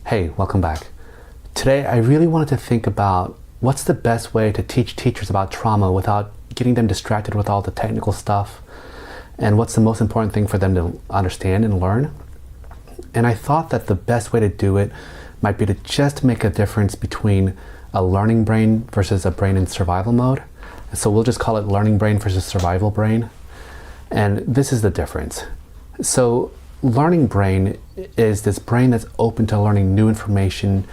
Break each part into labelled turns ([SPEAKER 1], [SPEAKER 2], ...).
[SPEAKER 1] Hey, welcome back. Today I really wanted to think about what's the best way to teach teachers about trauma without getting them distracted with all the technical stuff, and what's the most important thing for them to understand and learn. And I thought that the best way to do it might be to just make a difference between a learning brain versus a brain in survival mode. So we'll just call it learning brain versus survival brain. And this is the difference. So learning brain is this brain that's open to learning new information,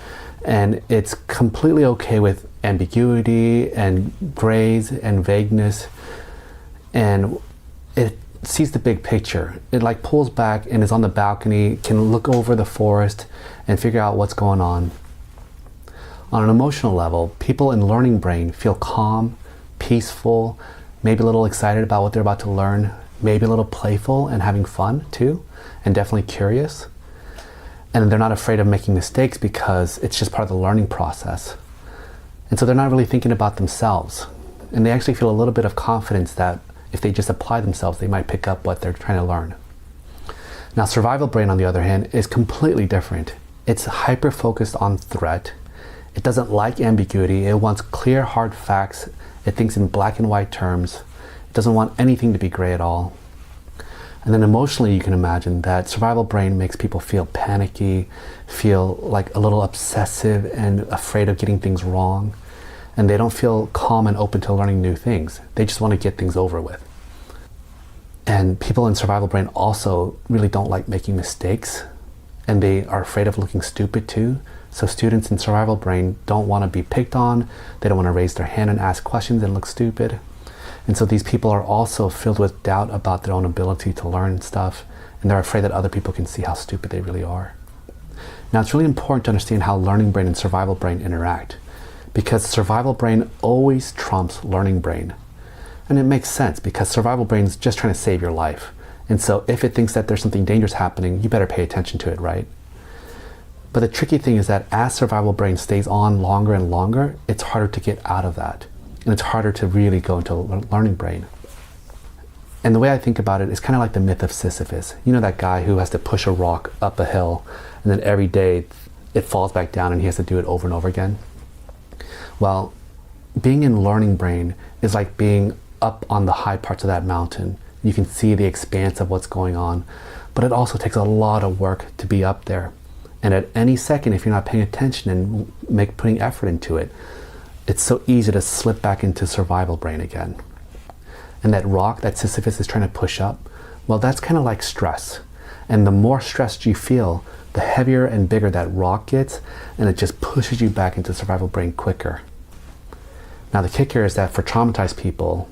[SPEAKER 1] and it's completely okay with ambiguity and grays and vagueness, and it sees the big picture. It like pulls back and is on the balcony, can look over the forest and figure out what's going on. On an emotional level, people in learning brain feel calm, peaceful, maybe a little excited about what they're about to learn, maybe a little playful and having fun too, and definitely curious. And they're not afraid of making mistakes because it's just part of the learning process. And so they're not really thinking about themselves. And they actually feel a little bit of confidence that if they just apply themselves, they might pick up what they're trying to learn. Now, survival brain, on the other hand, is completely different. It's hyper-focused on threat. It doesn't like ambiguity. It wants clear, hard facts. It thinks in black and white terms. It doesn't want anything to be gray at all. And then emotionally, you can imagine that survival brain makes people feel panicky, feel like a little obsessive and afraid of getting things wrong. And they don't feel calm and open to learning new things. They just want to get things over with. And people in survival brain also really don't like making mistakes, and they are afraid of looking stupid too. So students in survival brain don't want to be picked on. They don't want to raise their hand and ask questions and look stupid. And so these people are also filled with doubt about their own ability to learn stuff, and they're afraid that other people can see how stupid they really are. Now, it's really important to understand how learning brain and survival brain interact, because survival brain always trumps learning brain. And it makes sense, because survival brain is just trying to save your life. And so if it thinks that there's something dangerous happening, you better pay attention to it, right? But the tricky thing is that as survival brain stays on longer and longer, it's harder to get out of that. And it's harder to really go into learning brain. And the way I think about it is kind of like the myth of Sisyphus. You know, that guy who has to push a rock up a hill, and then every day it falls back down and he has to do it over and over again. Well, being in learning brain is like being up on the high parts of that mountain. You can see the expanse of what's going on, but it also takes a lot of work to be up there. And at any second, if you're not paying attention and putting effort into it, it's so easy to slip back into survival brain again. And that rock that Sisyphus is trying to push up, well, that's kind of like stress. And the more stressed you feel, the heavier and bigger that rock gets, and it just pushes you back into survival brain quicker. Now, the kicker is that for traumatized people,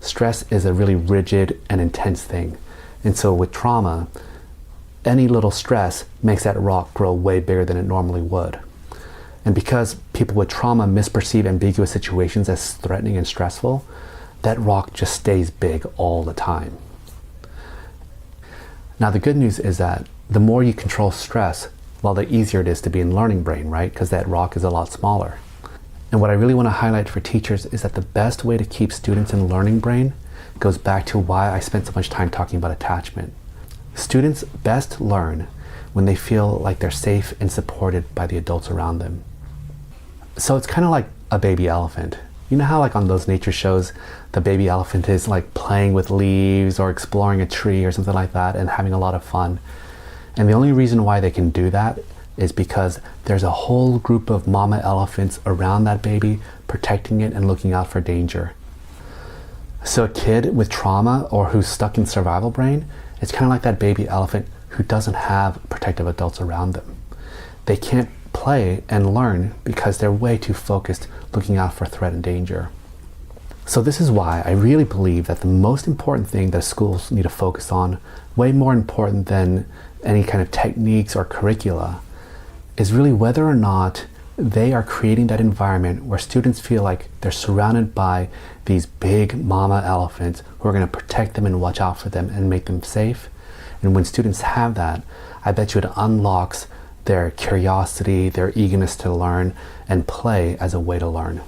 [SPEAKER 1] stress is a really rigid and intense thing. And so with trauma, any little stress makes that rock grow way bigger than it normally would. And because people with trauma misperceive ambiguous situations as threatening and stressful, that rock just stays big all the time. Now, the good news is that the more you control stress, well, the easier it is to be in learning brain, right? Because that rock is a lot smaller. And what I really want to highlight for teachers is that the best way to keep students in learning brain goes back to why I spent so much time talking about attachment. Students best learn when they feel like they're safe and supported by the adults around them. So it's kind of like a baby elephant. You know how like on those nature shows, the baby elephant is like playing with leaves or exploring a tree or something like that and having a lot of fun. And the only reason why they can do that is because there's a whole group of mama elephants around that baby protecting it and looking out for danger. So a kid with trauma or who's stuck in survival brain, it's kind of like that baby elephant who doesn't have protective adults around them. They can't play and learn because they're way too focused looking out for threat and danger. So this is why I really believe that the most important thing that schools need to focus on, way more important than any kind of techniques or curricula, is really whether or not they are creating that environment where students feel like they're surrounded by these big mama elephants who are going to protect them and watch out for them and make them safe. And when students have that, I bet you it unlocks their curiosity, their eagerness to learn, and play as a way to learn.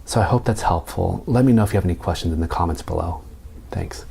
[SPEAKER 1] So I hope that's helpful. Let me know if you have any questions in the comments below. Thanks.